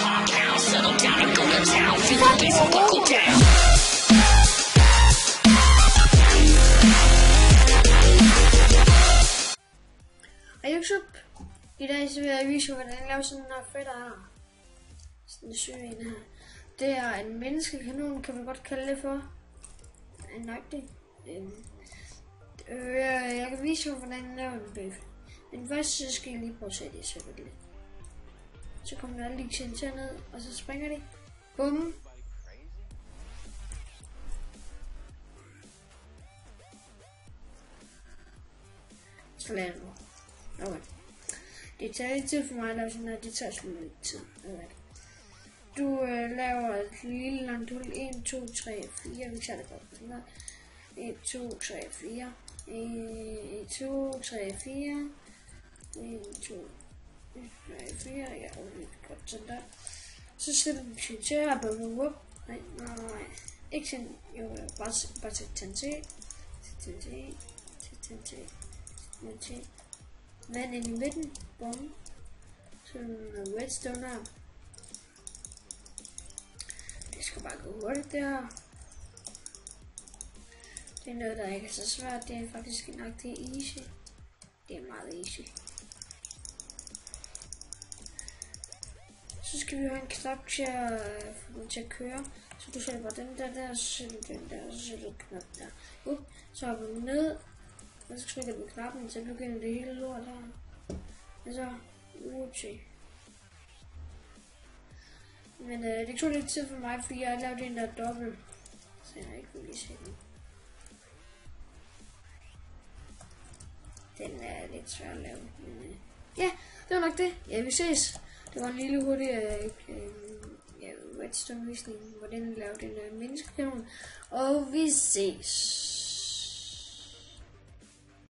Hej YouTube, i dag så vil jeg vise hvordan jeg laver sådan en her fætter her. Sådan en syg en her. Det er en menneskekanon, kan man godt kalde det for. Nok det. Jeg kan vise hvordan jeg laver en bøf. Men først så skal jeg lige prøve at se det selvfølgelig. Så kommer der lige til ned, og så springer de. Bum. Så lader jeg nu. Okay. Det tager lidt tid for mig at lave sådan her, det tager sgu lidt tid. Okay. Du laver et lille langt hul, 1, 2, 3, 4, vi tager det godt sådan her. 1, 2, 3, 4, 1, 2, 3, 4, 1, 2, 3, 4, ja, okay, godt sådan der. Så sætter du til her, nej, ikke sådan, jo, bare til TNT, vand ind i midten, bum, sådan noget redstone her. Det skal bare gå hurtigt der. Det er noget der ikke er så svært, det er faktisk nok det er easy. Det er meget easy. Så skal vi have en knap til at få den til at køre. Så du sætter bare den der, så sætter du den der, og så sætter du knap der. Så hopper du ned, og så trykker du knappen, så begynder det hele lort her. Og så, men det tog lidt tid for mig, fordi jeg lavede den der dobbelt. Så jeg har ikke kunne lige se den. Den er lidt svær at lave, men ja, det var nok det. Ja, vi ses. Det var en lille hurtig redstone visning, hvordan jeg lavede den der menneskekanon. Og vi ses.